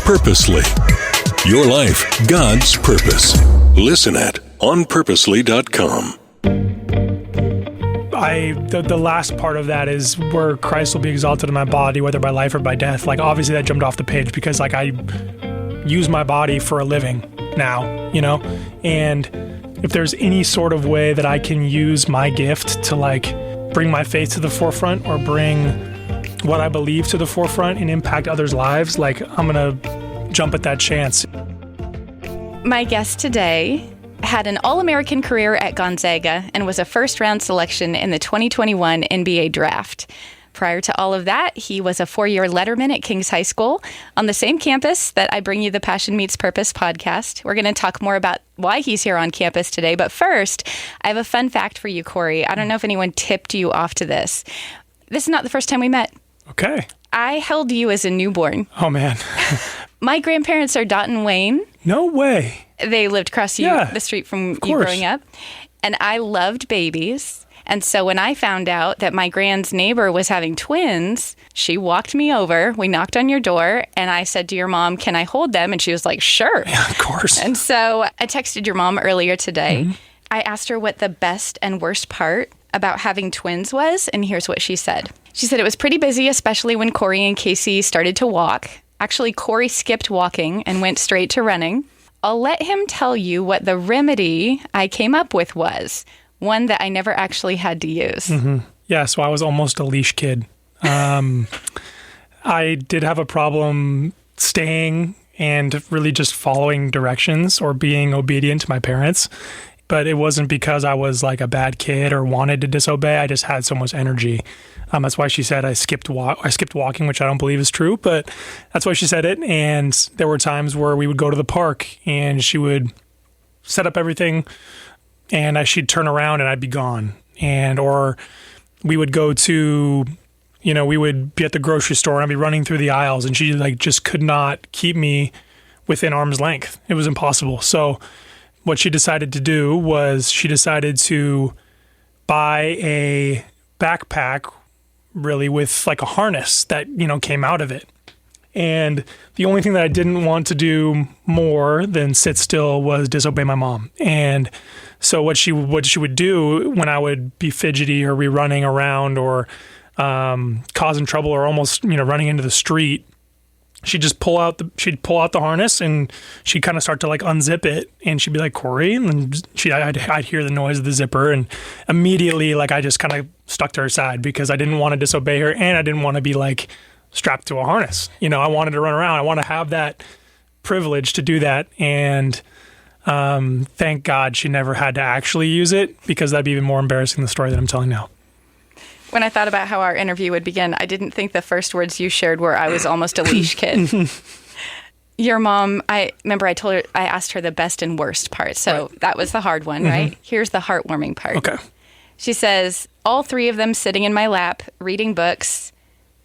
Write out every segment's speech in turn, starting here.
Purposely. Your life, God's purpose. Listen at onpurposely.com. The last part of that is where Christ will be exalted in my body, whether by life or by death. Like, obviously that jumped off the page because like I use my body for a living now, you know? And if there's any sort of way that I can use my gift to like bring my faith to the forefront or bring what I believe to the forefront and impact others' lives, like I'm going to jump at that chance. My guest today had an All-American career at Gonzaga and was a first-round selection in the 2021 NBA Draft. Prior to all of that, he was a 4-year letterman at King's High School on the same campus that I bring you the Passion Meets Purpose podcast. We're going to talk more about why he's here on campus today. But first, I have a fun fact for you, Corey. I don't know if anyone tipped you off to this. This is not the first time we met. Okay. I held you as a newborn. Oh, man. My grandparents are Dot and Wayne. No way. They lived across the street from you growing up. And I loved babies. And so when I found out that my grand's neighbor was having twins, she walked me over. We knocked on your door. And I said to your mom, can I hold them? And she was like, sure. Yeah, of course. And so I texted your mom earlier today. Mm-hmm. I asked her what the best and worst part about having twins was. And here's what she said. She said it was pretty busy, especially when Corey and Casey started to walk. Actually, Corey skipped walking and went straight to running. I'll let him tell you what the remedy I came up with was, one that I never actually had to use. Mm-hmm. Yeah, so I was almost a leash kid. I did have a problem staying and really just following directions or being obedient to my parents. But it wasn't because I was like a bad kid or wanted to disobey. I just had so much energy. That's why she said I skipped walking, which I don't believe is true, but that's why she said it. And there were times where we would go to the park and she would set up everything and she'd turn around and I'd be gone. Or we would go to, we would be at the grocery store and I'd be running through the aisles and she like just could not keep me within arm's length. It was impossible. So what she decided to do was she decided to buy a backpack really with like a harness that, came out of it. And the only thing that I didn't want to do more than sit still was disobey my mom. And so what she would do when I would be fidgety or be running around or causing trouble or almost, running into the street, she'd pull out the harness and she'd kind of start to like unzip it and she'd be like, Corey, and I'd hear the noise of the zipper and immediately like I just kind of stuck to her side because I didn't want to disobey her and I didn't want to be like strapped to a harness. I wanted to run around. I want to have that privilege to do that. And thank God she never had to actually use it because that'd be even more embarrassing than the story that I'm telling now. When I thought about how our interview would begin, I didn't think the first words you shared were, I was almost a leash kid. Your mom, I asked her the best and worst part. So That was the hard one, right? Here's the heartwarming part. Okay. She says, all three of them sitting in my lap, reading books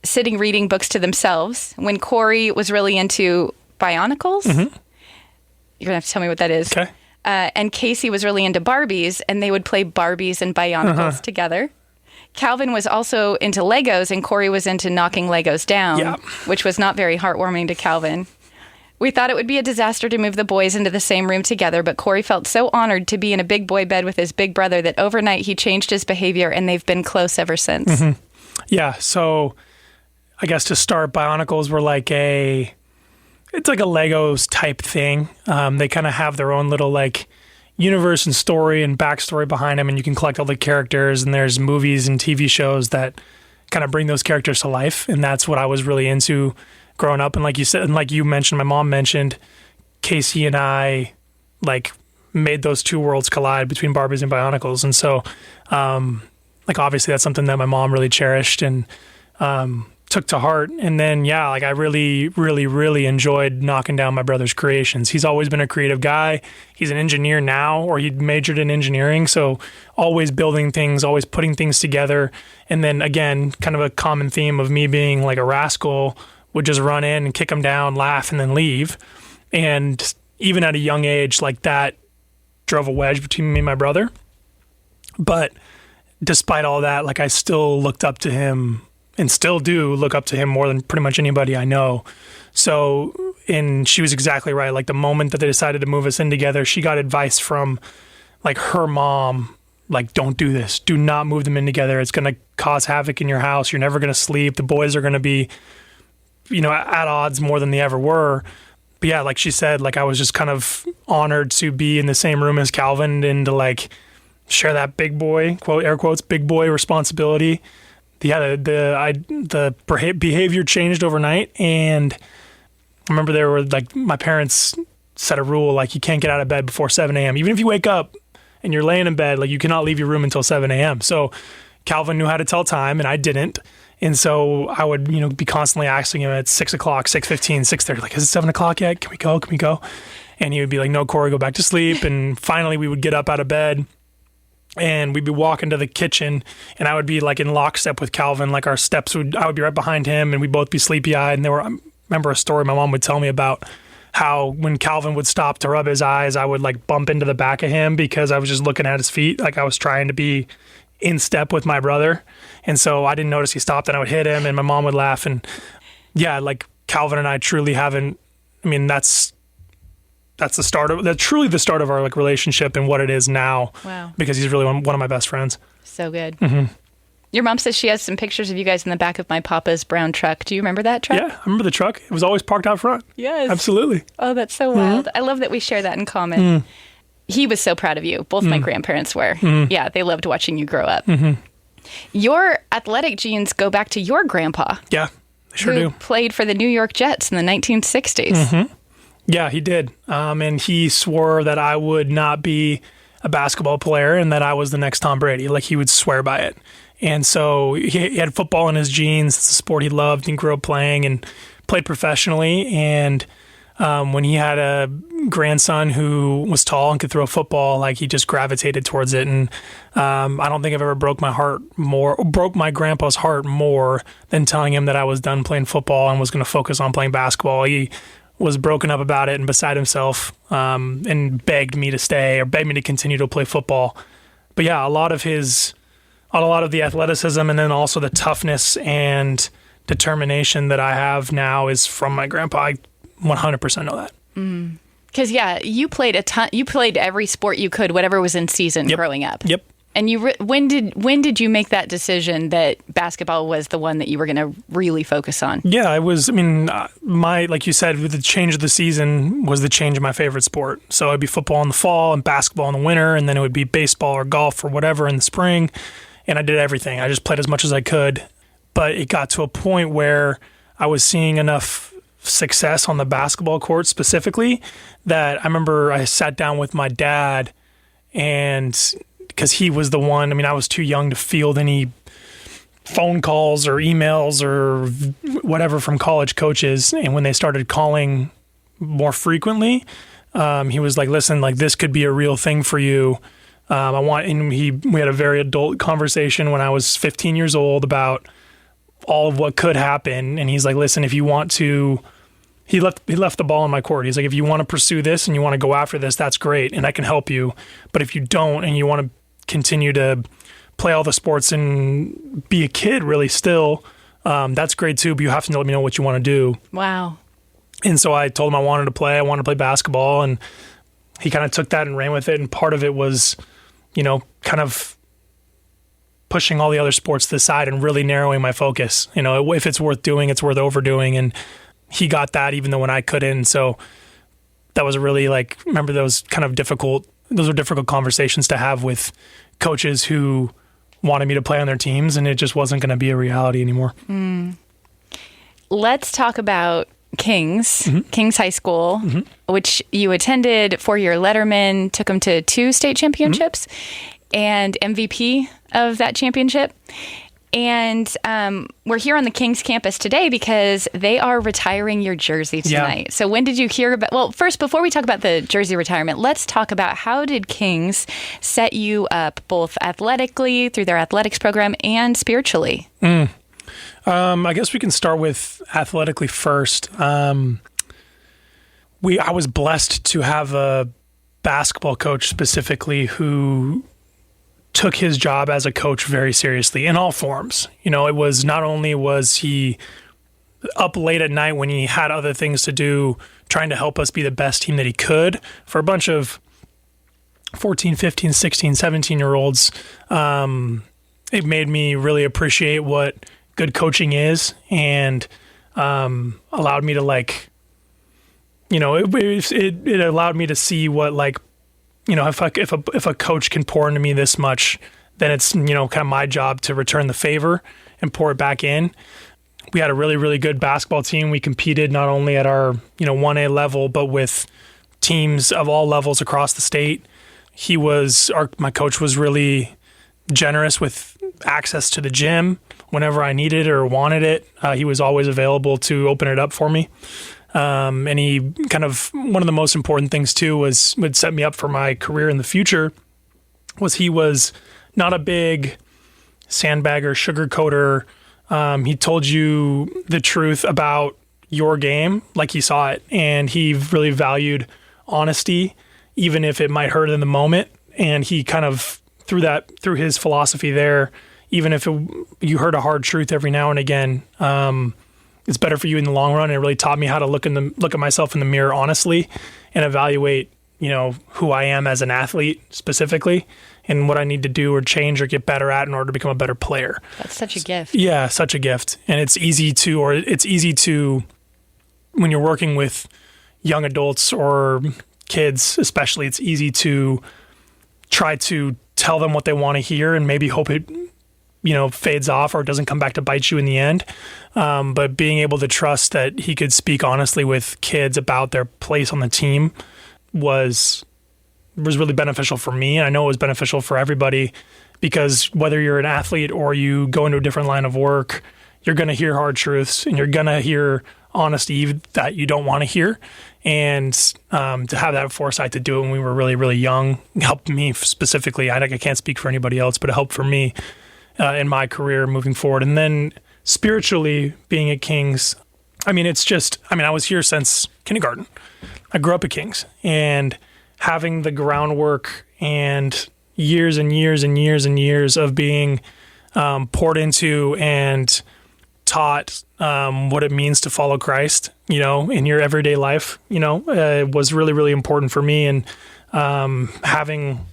to themselves. When Corey was really into Bionicles, you're going to have to tell me what that is. Okay. And Casey was really into Barbies, and they would play Barbies and Bionicles together. Calvin was also into Legos, and Corey was into knocking Legos down, which was not very heartwarming to Calvin. We thought it would be a disaster to move the boys into the same room together, but Corey felt so honored to be in a big boy bed with his big brother that overnight he changed his behavior, and they've been close ever since. Mm-hmm. Yeah, so I guess to start, Bionicles were it's like a Legos type thing. They kind of have their own little universe and story and backstory behind them, and you can collect all the characters, and there's movies and TV shows that kind of bring those characters to life, and that's what I was really into growing up. And like you said, and like you mentioned, my mom mentioned, Casey and I made those two worlds collide between Barbies and Bionicles. And so obviously that's something that my mom really cherished and took to heart. And then, I really, really, really enjoyed knocking down my brother's creations. He's always been a creative guy. He's an engineer now, or he majored in engineering. So always building things, always putting things together. And then again, kind of a common theme of me being like a rascal, would just run in and kick him down, laugh, and then leave. And even at a young age, that drove a wedge between me and my brother. But despite all that, I still looked up to him and still do look up to him more than pretty much anybody I know. So And she was exactly right. Like the moment that they decided to move us in together, she got advice from like her mom, like, don't do this. Do not move them in together. It's going to cause havoc in your house. You're never going to sleep. The boys are going to be, at odds more than they ever were. But yeah, like she said, like I was just kind of honored to be in the same room as Calvin and to like share that big boy, quote, air quotes, big boy responsibility. Yeah, the behavior changed overnight. And I remember there were like, my parents set a rule, like you can't get out of bed before 7 a.m. Even if you wake up and you're laying in bed, like you cannot leave your room until 7 a.m. So Calvin knew how to tell time and I didn't. And so I would, be constantly asking him at 6 o'clock, 6:15, 6:30, like, is it 7 o'clock yet? Can we go? Can we go? And he would be like, no, Corey, go back to sleep. And finally we would get up out of bed and we'd be walking to the kitchen and I would be like in lockstep with Calvin. Like I would be right behind him and we'd both be sleepy eyed. And I remember a story my mom would tell me about how when Calvin would stop to rub his eyes, I would like bump into the back of him because I was just looking at his feet. Like I was trying to be in step with my brother. And so I didn't notice he stopped and I would hit him and my mom would laugh. And yeah, like Calvin and I truly haven't, that's truly the start of our like relationship and what it is now. Wow. Because he's really one of my best friends. So good. Mm-hmm. Your mom says she has some pictures of you guys in the back of my papa's brown truck. Do you remember that truck? Yeah, I remember the truck. It was always parked out front. Yes. Absolutely. Oh, that's so wild. I love that we share that in common. Mm. He was so proud of you. Both my grandparents were. Yeah, they loved watching you grow up. Mm-hmm. Your athletic genes go back to your grandpa. Yeah, they sure who do. Played for the New York Jets in the 1960s. Mm-hmm. Yeah, he did. And he swore that I would not be a basketball player and that I was the next Tom Brady. Like he would swear by it. And so he had football in his genes. It's a sport he loved and grew up playing and played professionally. And when he had a grandson who was tall and could throw a football, like he just gravitated towards it. And I don't think I've ever broke my grandpa's heart more than telling him that I was done playing football and was going to focus on playing basketball. He was broken up about it and beside himself and begged me to stay or begged me to continue to play football. But yeah, a lot of the athleticism and then also the toughness and determination that I have now is from my grandpa. I 100% know that. Because, you played a ton. You played every sport you could, whatever was in season growing up. Yep. And when did you make that decision that basketball was the one that you were going to really focus on? Yeah, like you said, the change of the season was the change of my favorite sport. So it'd be football in the fall and basketball in the winter, and then it would be baseball or golf or whatever in the spring. And I did everything. I just played as much as I could. But it got to a point where I was seeing enough success on the basketball court specifically that I remember I sat down with my dad and because he was the one, I was too young to field any phone calls or emails or whatever from college coaches. And when they started calling more frequently, he was like, listen, like this could be a real thing for you. We had a very adult conversation when I was 15 years old about all of what could happen. And he's like, listen, if you want to, he left the ball on my court. He's like, if you want to pursue this and you want to go after this, that's great. And I can help you. But if you don't, and you want to continue to play all the sports and be a kid really still, that's great too. But you have to let me know what you want to do. Wow. And so I told him I wanted to play basketball, and he kind of took that and ran with it. And part of it was, kind of pushing all the other sports to the side and really narrowing my focus. If it's worth doing, it's worth overdoing. And he got that even though when I couldn't. So that was really remember those were difficult conversations to have with coaches who wanted me to play on their teams, and it just wasn't going to be a reality anymore. Let's talk about Kings High School, which you attended, 4-year Letterman, took them to 2 state championships and MVP of that championship. And we're here on the Kings campus today because they are retiring your jersey tonight. Yeah. So when did you hear about... Well, first, before we talk about the jersey retirement, let's talk about how did Kings set you up both athletically through their athletics program and spiritually? I guess we can start with athletically first. I was blessed to have a basketball coach specifically who took his job as a coach very seriously in all forms. It was not only was he up late at night when he had other things to do, trying to help us be the best team that he could for a bunch of 14, 15, 16, 17-year-olds. It made me really appreciate what good coaching is, and allowed me to it allowed me to see what if a coach can pour into me this much, then it's kind of my job to return the favor and pour it back in. We had a really, really good basketball team. We competed not only at our 1A level, but with teams of all levels across the state. My coach was really generous with access to the gym whenever I needed or wanted it. He was always available to open it up for me. And he one of the most important things too would set me up for my career in the future was he was not a big sandbagger, sugarcoater. He told you the truth about your game like he saw it, and he really valued honesty, even if it might hurt in the moment. And he through his philosophy there, even if you heard a hard truth every now and again, it's better for you in the long run. And it really taught me how to look at myself in the mirror honestly and evaluate, who I am as an athlete specifically and what I need to do or change or get better at in order to become a better player. That's such a gift. Yeah, such a gift. And it's easy to, when you're working with young adults or kids especially, it's easy to try to tell them what they want to hear and maybe hope it fades off or it doesn't come back to bite you in the end. But being able to trust that he could speak honestly with kids about their place on the team was really beneficial for me. And I know it was beneficial for everybody, because whether you're an athlete or you go into a different line of work, you're going to hear hard truths and you're going to hear honesty that you don't want to hear. And to have that foresight to do it when we were really, really young helped me specifically. I can't speak for anybody else, but it helped for me in my career moving forward. And then spiritually, being at Kings, I was here since kindergarten. I grew up at Kings, and having the groundwork and years and years and years and years of being poured into and taught what it means to follow Christ, in your everyday life, was really, really important for me. And having,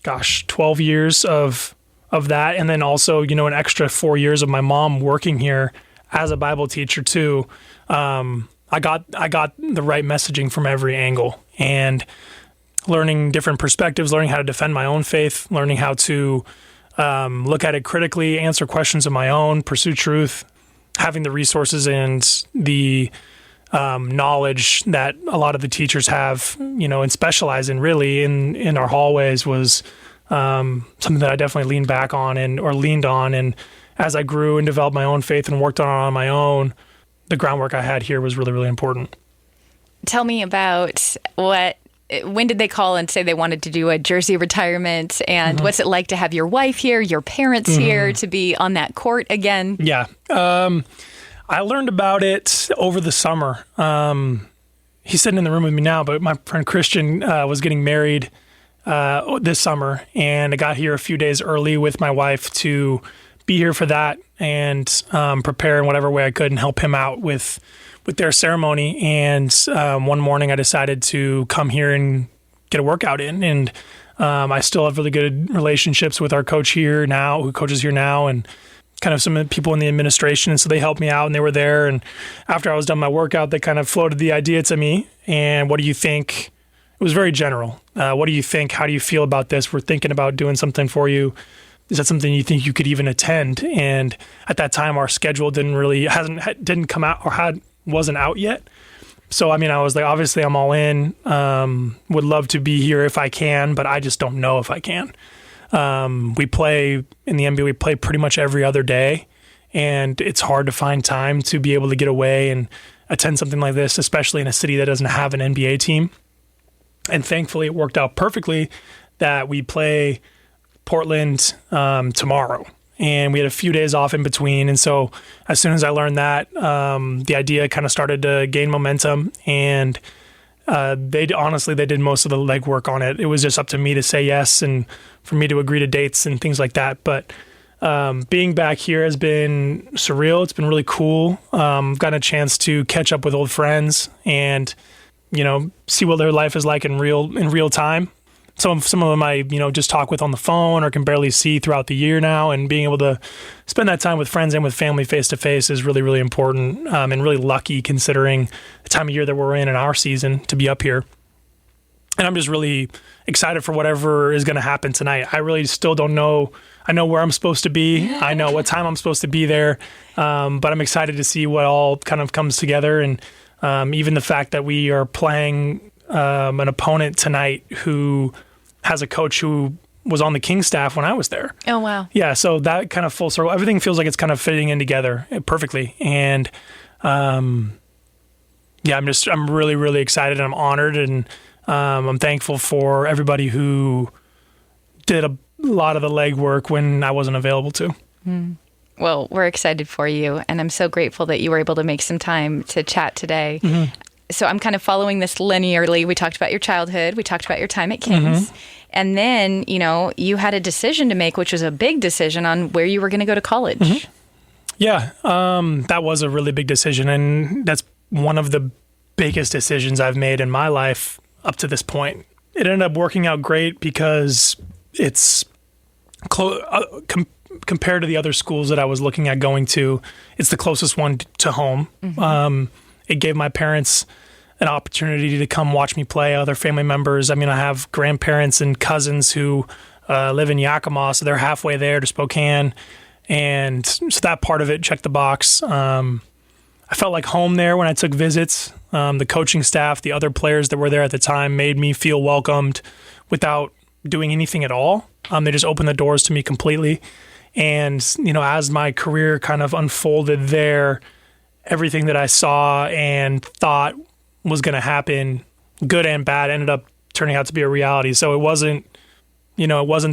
12 years of that. And then also, an extra 4 years of my mom working here as a Bible teacher too. I got the right messaging from every angle, and learning different perspectives, learning how to defend my own faith, learning how to look at it critically, answer questions of my own, pursue truth, having the resources and the knowledge that a lot of the teachers have, and specialize in really in our hallways was something that I definitely leaned on. And as I grew and developed my own faith and worked on my own, the groundwork I had here was really, really important. Tell me about when did they call and say they wanted to do a jersey retirement, and what's it like to have your wife here, your parents here, to be on that court again? Yeah. I learned about it over the summer. He's sitting in the room with me now, but my friend Christian was getting married this summer, and I got here a few days early with my wife to be here for that and prepare in whatever way I could and help him out with their ceremony. And one morning I decided to come here and get a workout in. And I still have really good relationships with our coach here now, who coaches here now, and kind of some of the people in the administration. And so they helped me out and they were there. And after I was done my workout, they kind of floated the idea to me. And what do you think? It was very general. What do you think? How do you feel about this? We're thinking about doing something for you. Is that something you think you could even attend? And at that time, our schedule didn't come out or wasn't out yet. So, I was like, obviously I'm all in, would love to be here if I can, but I just don't know if I can. We play in the NBA, we play pretty much every other day, and it's hard to find time to be able to get away and attend something like this, especially in a city that doesn't have an NBA team. And thankfully it worked out perfectly that we play Portland tomorrow, and we had a few days off in between. And so as soon as I learned that, the idea kind of started to gain momentum, and they did most of the legwork on it. It was just up to me to say yes and for me to agree to dates and things like that. But being back here has been surreal. It's been really cool. Gotten a chance to catch up with old friends and, see what their life is like in real time. Some of them I, just talk with on the phone or can barely see throughout the year now, and being able to spend that time with friends and with family face to face is really, really important, and really lucky considering the time of year that we're in our season to be up here. And I'm just really excited for whatever is going to happen tonight. I really still don't know. I know where I'm supposed to be. I know what time I'm supposed to be there, but I'm excited to see what all kind of comes together. And even the fact that we are playing an opponent tonight who has a coach who was on the King staff when I was there. Oh, wow. Yeah, so that kind of full circle. Everything feels like it's kind of fitting in together perfectly. And I'm really, really excited, and I'm honored, and I'm thankful for everybody who did a lot of the legwork when I wasn't available to. Well, we're excited for you, and I'm so grateful that you were able to make some time to chat today. So I'm kind of following this linearly. We talked about your childhood. We talked about your time at King's. And then, you had a decision to make, which was a big decision on where you were going to go to college. Yeah, that was a really big decision. And that's one of the biggest decisions I've made in my life up to this point. It ended up working out great because it's compared to the other schools that I was looking at going to, it's the closest one to home. It gave my parents an opportunity to come watch me play, other family members. I mean, I have grandparents and cousins who live in Yakima, so they're halfway there to Spokane. And so that part of it checked the box. I felt like home there when I took visits. The coaching staff, the other players that were there at the time made me feel welcomed without doing anything at all. They just opened the doors to me completely. And, as my career kind of unfolded there, everything that I saw and thought was going to happen, good and bad, ended up turning out to be a reality. So it wasn't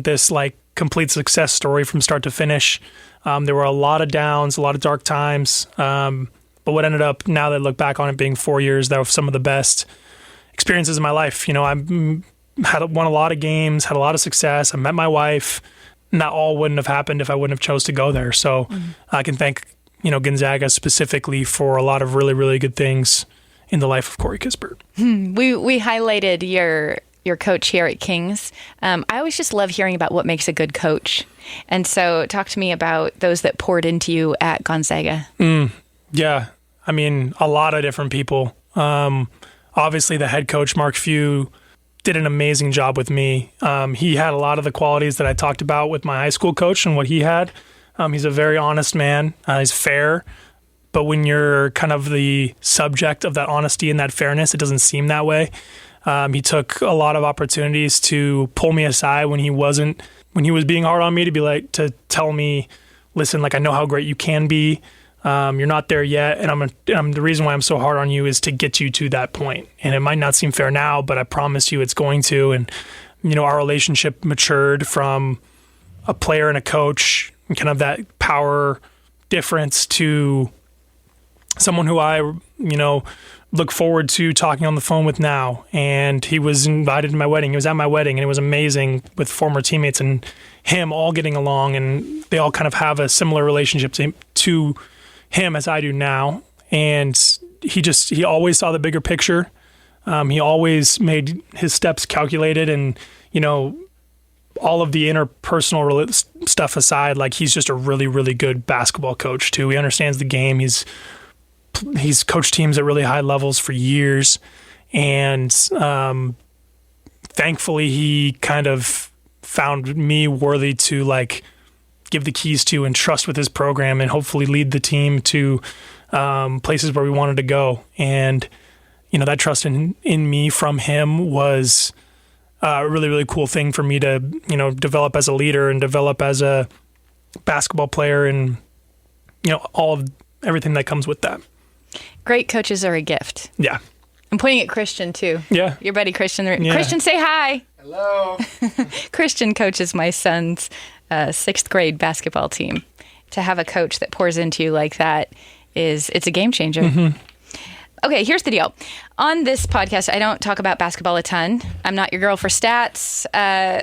this like complete success story from start to finish. There were a lot of downs, a lot of dark times. But what ended up, now that I look back on it being 4 years, that were some of the best experiences in my life. I won a lot of games, had a lot of success. I met my wife. And that all wouldn't have happened if I wouldn't have chose to go there. So I can thank Gonzaga specifically for a lot of really, really good things in the life of Corey Kispert. We highlighted your coach here at King's. I always just love hearing about what makes a good coach. And so talk to me about those that poured into you at Gonzaga. Yeah. I mean, a lot of different people. Obviously, the head coach, Mark Few, did an amazing job with me. He had a lot of the qualities that I talked about with my high school coach and what he had. He's a very honest man. He's fair. But when you're kind of the subject of that honesty and that fairness, it doesn't seem that way. He took a lot of opportunities to pull me aside when he was being hard on me, to tell me, listen, like, I know how great you can be. You're not there yet. And the reason why I'm so hard on you is to get you to that point. And it might not seem fair now, but I promise you it's going to. And, our relationship matured from a player and a coach, and kind of that power difference, to someone who I, look forward to talking on the phone with now. And he was invited to my wedding. He was at my wedding, and it was amazing with former teammates and him all getting along. And they all kind of have a similar relationship to him as I do now. And he always saw the bigger picture. He always made his steps calculated, and, all of the interpersonal stuff aside, like, he's just a really, really good basketball coach too. He understands the game. He's coached teams at really high levels for years. And thankfully he kind of found me worthy to, like, give the keys to and trust with his program and hopefully lead the team to places where we wanted to go. And, that trust in me from him was a really, really cool thing for me to, develop as a leader and develop as a basketball player, and, all of everything that comes with that. Great coaches are a gift. Yeah. I'm pointing at Christian too. Yeah. Your buddy Christian. Yeah. Christian, say hi. Hello. Christian coaches my son's 6th grade basketball team. To have a coach that pours into you like that it's a game changer. Okay, here's the deal. On this podcast, I don't talk about basketball a ton. I'm not your girl for stats.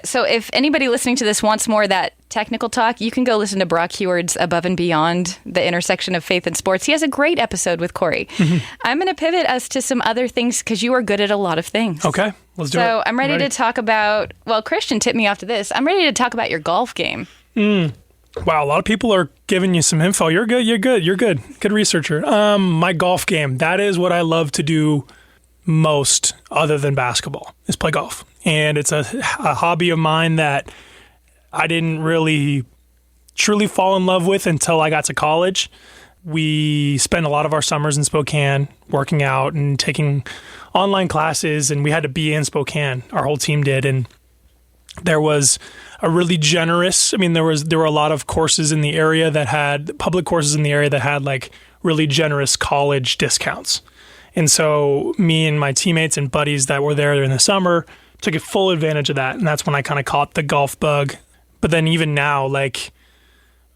So if anybody listening to this wants more of that technical talk, you can go listen to Brock Heward's Above and Beyond, the intersection of faith and sports. He has a great episode with Corey. I'm going to pivot us to some other things because you are good at a lot of things. Okay, let's do it. So I'm ready to talk about, well, Christian tipped me off to this. I'm ready to talk about your golf game. Wow, a lot of people are giving you some info. You're good. Good researcher. My golf game, that is what I love to do most other than basketball, is play golf. And it's a hobby of mine that I didn't really truly fall in love with until I got to college. We spent a lot of our summers in Spokane working out and taking online classes, and we had to be in Spokane. Our whole team did, and there was a really generous, there were a lot of courses in the area that had, public courses in the area that had like really generous college discounts. And so me and my teammates and buddies that were there in the summer took a full advantage of that. And that's when I kind of caught the golf bug. But then even now, like,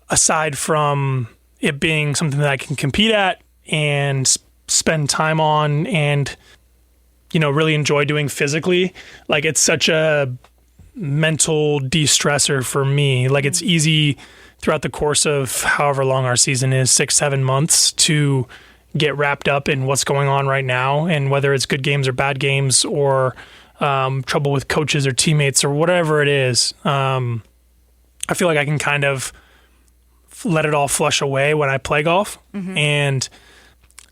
aside from it being something that I can compete at and spend time on and, really enjoy doing physically, like, it's such a mental de-stressor for me. Like, it's easy throughout the course of however long our season is, 6-7 months, to get wrapped up in what's going on right now, and whether it's good games or bad games or trouble with coaches or teammates or whatever it is. I feel like I can kind of let it all flush away when I play golf. And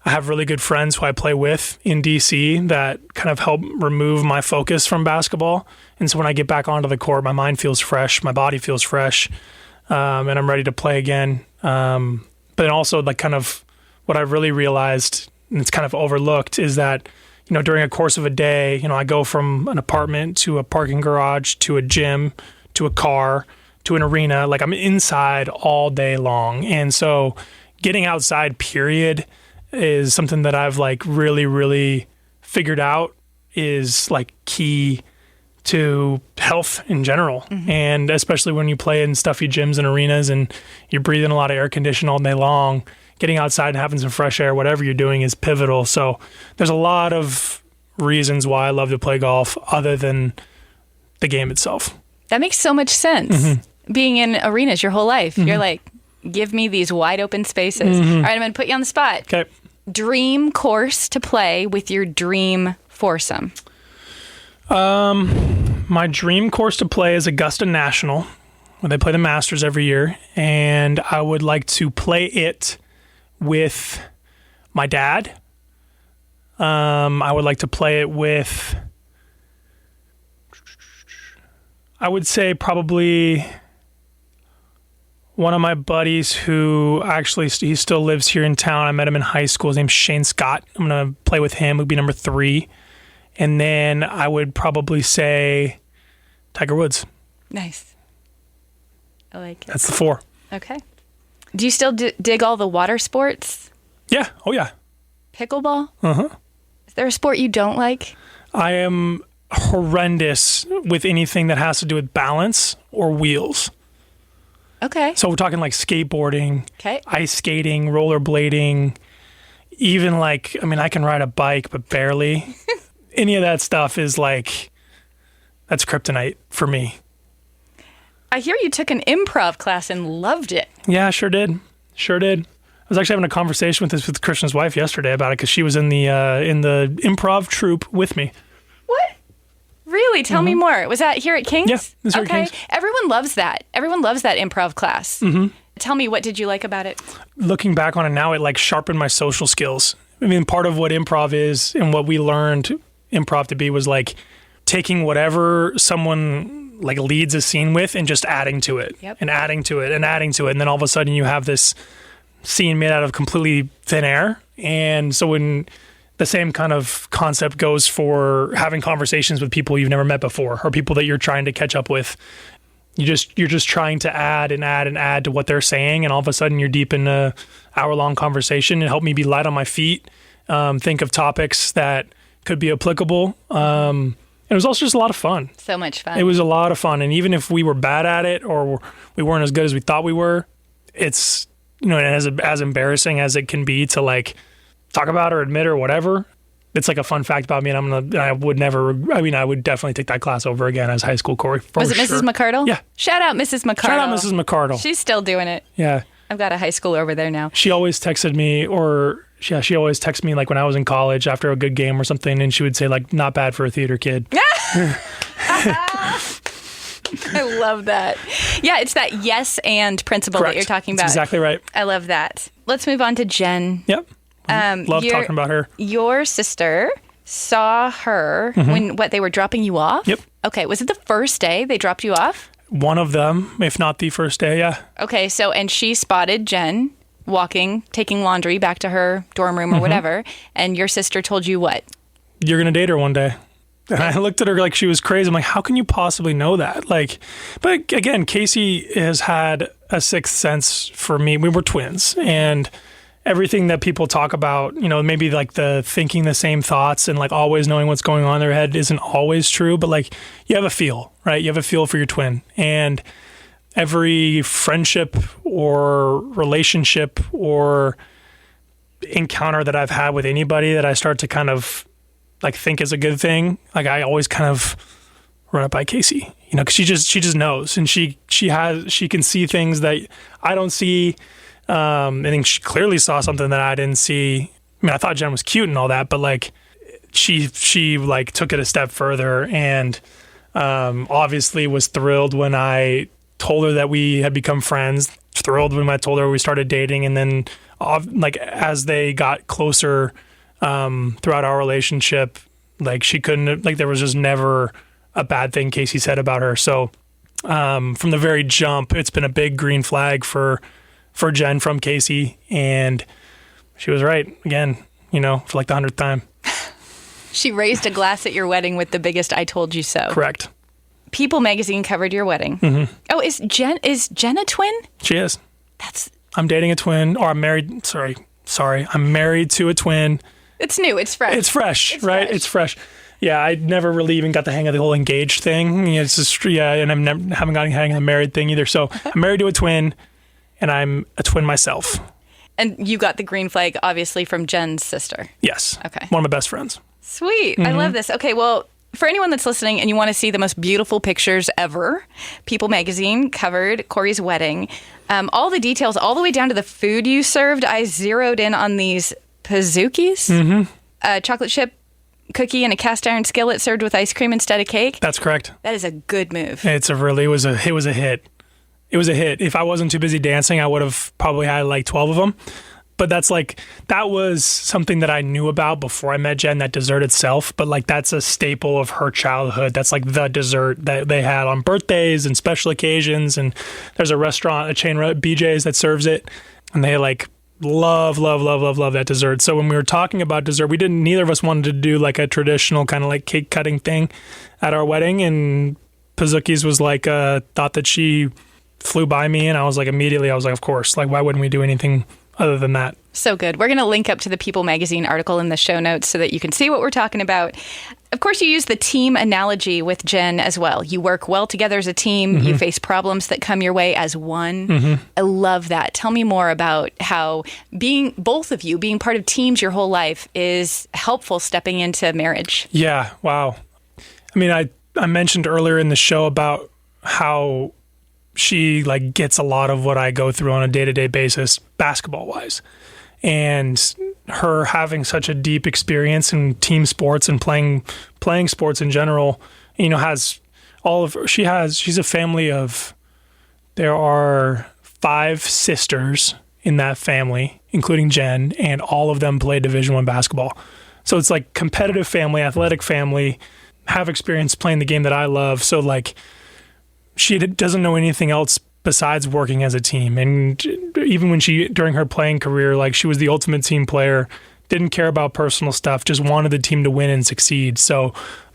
I have really good friends who I play with in DC that kind of help remove my focus from basketball. And so when I get back onto the court, my mind feels fresh, my body feels fresh, and I'm ready to play again. But also, like, kind of what I've really realized, and it's kind of overlooked, is that, during a course of a day, I go from an apartment to a parking garage to a gym to a car to an arena. Like, I'm inside all day long. And so getting outside, period, is something that I've like really, really figured out is like key to health in general. And especially when you play in stuffy gyms and arenas and you're breathing a lot of air condition all day long, getting outside and having some fresh air, whatever you're doing, is pivotal. So there's a lot of reasons why I love to play golf other than the game itself. That makes so much sense. Being in arenas your whole life, you're like, give me these wide open spaces. All right, I'm going to put you on the spot. Okay. Dream course to play with your dream foursome. My dream course to play is Augusta National, where they play the Masters every year. And I would like to play it with my dad. I would like to play it with, I would say, probably one of my buddies who actually, he still lives here in town. I met him in high school. His name's Shane Scott. I'm going to play with him. It would be number 3. And then I would probably say Tiger Woods. Nice. I like it. That's the 4. Okay. Do you still dig all the water sports? Yeah. Oh, yeah. Pickleball? Is there a sport you don't like? I am horrendous with anything that has to do with balance or wheels. Okay. So we're talking like skateboarding, ice skating, rollerblading, even like, I can ride a bike, but barely. Any of that stuff is like, that's kryptonite for me. I hear you took an improv class and loved it. Yeah, sure did. I was actually having a conversation with Christian's wife yesterday about it because she was in the improv troupe with me. What? Really? Tell me more. Was that here at King's? Yeah, it was here at King's. Everyone loves that. Everyone loves that improv class. Tell me, what did you like about it? Looking back on it now, it like sharpened my social skills. Part of what improv is and what we learned improv to be was like taking whatever someone like leads a scene with and just adding to it and adding to it and adding to it. And then all of a sudden you have this scene made out of completely thin air. And so when the same kind of concept goes for having conversations with people you've never met before or people that you're trying to catch up with, you're just trying to add and add and add to what they're saying. And all of a sudden you're deep in a hour-long conversation. It helped me be light on my feet, think of topics that could be applicable. It was also just a lot of fun. So much fun. It was a lot of fun. And even if we were bad at it or we weren't as good as we thought we were, it's, as embarrassing as it can be to like talk about or admit or whatever. It's like a fun fact about me, and I would definitely take that class over again as high school Corey. Was it Mrs. McCardle? Yeah. Shout out Mrs. McCardle. Shout out Mrs. McCardle. She's still doing it. Yeah. I've got a high schooler over there now. She always texted me, she always texted me like when I was in college after a good game or something, and she would say like, not bad for a theater kid. I love that. Yeah, it's that yes and principle Correct. that you're talking about. That's exactly right. I love that. Let's move on to Jen. Yep. Love talking about her. Your sister saw her when they were dropping you off? Yep. Okay, was it the first day they dropped you off? One of them, if not the first day, yeah. Okay, and she spotted Jen walking, taking laundry back to her dorm room or whatever, and your sister told you what? You're going to date her one day. And I looked at her like she was crazy. I'm like, how can you possibly know that? Like, but again, Casey has had a sixth sense for me. We were twins, and everything that people talk about, maybe like the thinking the same thoughts and like always knowing what's going on in their head isn't always true, but like you have a feel, right? You have a feel for your twin. And every friendship or relationship or encounter that I've had with anybody that I start to kind of like think is a good thing, like I always kind of run it by Casey, because she just knows, and she can see things that I don't see. I think she clearly saw something that I didn't see. I mean, I thought Jen was cute and all that, but like she like took it a step further, and obviously was thrilled when I told her that we had become friends. Thrilled when I told her we started dating, and then like as they got closer throughout our relationship, like she couldn't, like there was just never a bad thing Casey said about her. So from the very jump, it's been a big green flag for Jen from Casey, and she was right again, for like the 100th time. She raised a glass at your wedding with the biggest "I told you so." Correct. People magazine covered your wedding. Mm-hmm. Oh, is Jen a twin? She is. I'm dating a twin, or I'm married. Sorry. I'm married to a twin. It's new. It's fresh. It's fresh, right? It's fresh. Yeah, I never really even got the hang of the whole engaged thing. It's just, and I haven't gotten the hang of the married thing either. So I'm married to a twin, and I'm a twin myself. And you got the green flag, obviously, from Jen's sister. Yes. Okay. One of my best friends. Sweet. I love this. Okay, well, for anyone that's listening and you want to see the most beautiful pictures ever, People Magazine covered Corey's wedding. All the details, all the way down to the food you served. I zeroed in on these Pazookies, a chocolate chip cookie in a cast iron skillet served with ice cream instead of cake. That's correct. That is a good move. It was a hit. It was a hit. If I wasn't too busy dancing, I would have probably had like 12 of them. But that was something that I knew about before I met Jen, that dessert itself. But like that's a staple of her childhood. That's like the dessert that they had on birthdays and special occasions. And there's a restaurant, a chain, BJ's, that serves it. And they like love that dessert. So when we were talking about dessert, neither of us wanted to do like a traditional kind of like cake cutting thing at our wedding. And Pazookies was like a thought that she flew by me. And I was like, of course, like why wouldn't we do anything other than that? So good. We're going to link up to the People Magazine article in the show notes so that you can see what we're talking about. Of course, you use the team analogy with Jen as well. You work well together as a team. You face problems that come your way as one. I love that. Tell me more about how both of you being part of teams your whole life is helpful stepping into marriage. Yeah. Wow. I mean, I mentioned earlier in the show about how she like gets a lot of what I go through on a day-to-day basis, basketball-wise. And her having such a deep experience in team sports and playing sports in general, has all of she's a family of, there are 5 sisters in that family, including Jen, and all of them play Division I basketball. So it's like competitive family, athletic family, have experience playing the game that I love. So like she doesn't know anything else besides working as a team. And even when during her playing career, like she was the ultimate team player, didn't care about personal stuff, just wanted the team to win and succeed. So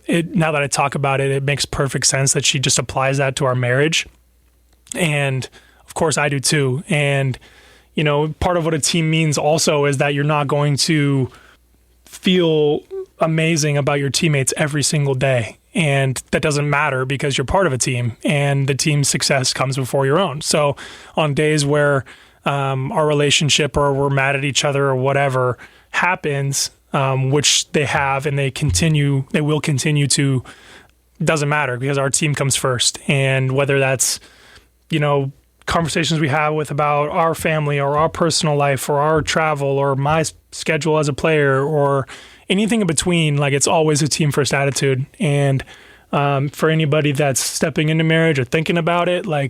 now that I talk about it, it makes perfect sense that she just applies that to our marriage. And of course I do too. And, part of what a team means also is that you're not going to feel amazing about your teammates every single day. And that doesn't matter because you're part of a team and the team's success comes before your own. So on days where our relationship or we're mad at each other or whatever happens, which they have and they will continue to, doesn't matter because our team comes first. And whether that's, conversations we have about our family or our personal life or our travel or my schedule as a player or anything in between, like it's always a team first attitude. And for anybody that's stepping into marriage or thinking about it, I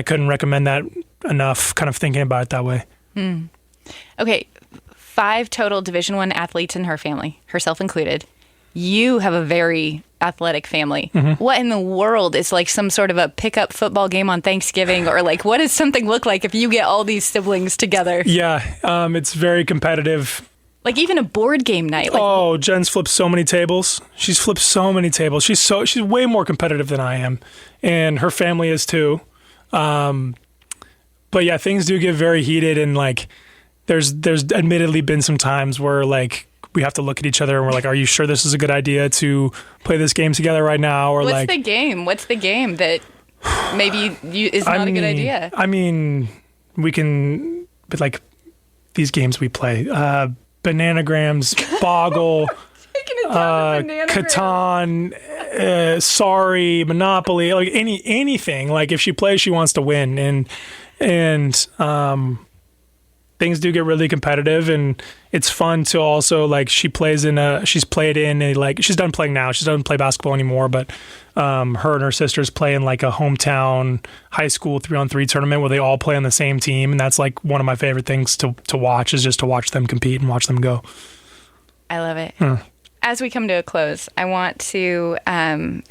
couldn't recommend that enough, kind of thinking about it that way. Okay. 5 total Division I athletes in her family, herself included. You have a very athletic family. What in the world is like some sort of a pickup football game on Thanksgiving, or like what does something look like if you get all these siblings together? Yeah, it's very competitive. Like even a board game night. Jen's flipped so many tables. She's flipped so many tables. She's way more competitive than I am, and her family is too. But yeah, things do get very heated, and like there's admittedly been some times where like we have to look at each other and we're like, are you sure this is a good idea to play this game together right now? Or What's the game? What's the game that maybe is not a good idea? I mean, we can, but like these games we play, Bananagrams, Boggle, Catan, Sorry, Monopoly, like anything. Like if she plays, she wants to win, and things do get really competitive, and it's fun to also like she's done playing now. She doesn't play basketball anymore, but her and her sisters play in like a hometown high school 3-on-3 tournament where they all play on the same team, and that's like one of my favorite things to watch is just to watch them compete and watch them go. I love it. As we come to a close, I want to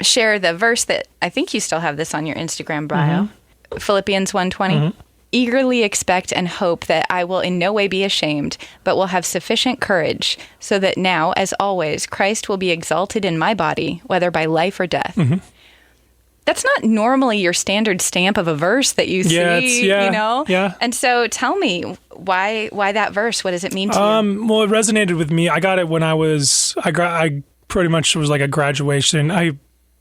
share the verse that I think you still have this on your Instagram bio, Philippians 1:20. Eagerly expect and hope that I will in no way be ashamed, but will have sufficient courage, so that now, as always, Christ will be exalted in my body, whether by life or death. That's not normally your standard stamp of a verse that you see, Yeah. And so tell me, why that verse? What does it mean to you? Well, it resonated with me. I got it when I pretty much was like a graduation. I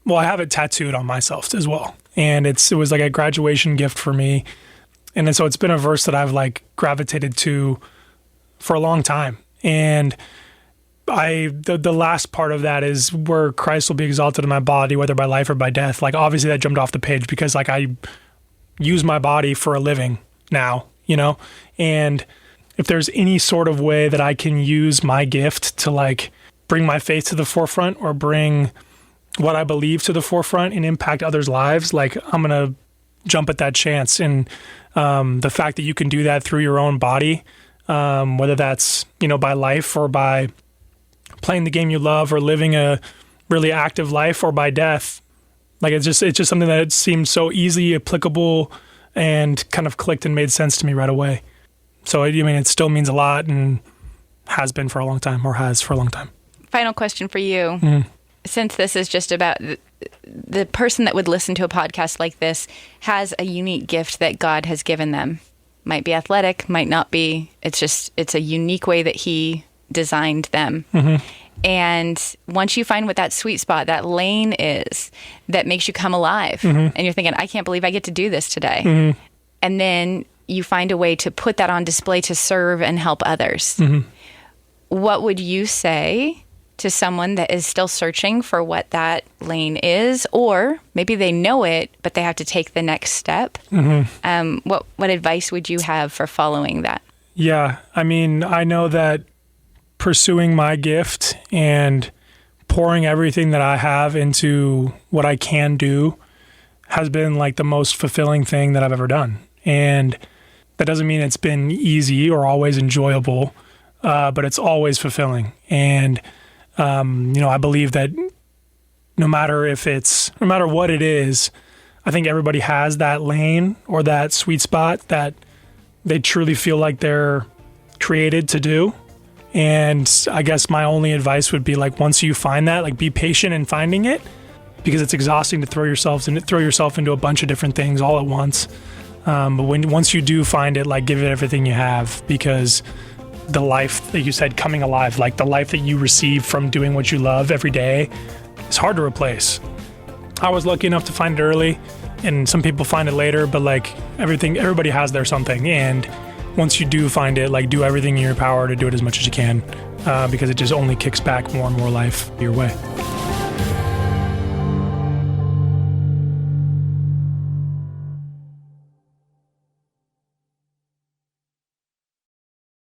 have it tattooed on myself as well. And it was like a graduation gift for me. And so it's been a verse that I've like gravitated to for a long time. And the last part of that is where Christ will be exalted in my body, whether by life or by death. Like obviously that jumped off the page because like I use my body for a living now, and if there's any sort of way that I can use my gift to like bring my faith to the forefront or bring what I believe to the forefront and impact others' lives, like I'm going to jump at that chance. And the fact that you can do that through your own body, whether that's, by life or by playing the game you love or living a really active life or by death, like it's just something that seemed so easily applicable and kind of clicked and made sense to me right away. So, it still means a lot and has been for a long time, or has for a long time. Final question for you. Since this is just about the person that would listen to a podcast like this has a unique gift that God has given them. Might be athletic, might not be. It's a unique way that he designed them. And once you find what that sweet spot, that lane is that makes you come alive, and you're thinking, I can't believe I get to do this today. And then you find a way to put that on display to serve and help others. What would you say to someone that is still searching for what that lane is, or maybe they know it, but they have to take the next step? What advice would you have for following that? Yeah, I know that pursuing my gift and pouring everything that I have into what I can do has been like the most fulfilling thing that I've ever done. And that doesn't mean it's been easy or always enjoyable, but it's always fulfilling. And I believe that no matter what it is, I think everybody has that lane or that sweet spot that they truly feel like they're created to do. And I guess my only advice would be like, once you find that, like be patient in finding it, because it's exhausting to throw yourself into a bunch of different things all at once. But once you do find it, like give it everything you have, because the life that you said coming alive, like the life that you receive from doing what you love every day, is hard to replace. I was lucky enough to find it early, and some people find it later, but like everybody has their something, and once you do find it, do everything in your power to do it as much as you can, because it just only kicks back more and more life your way.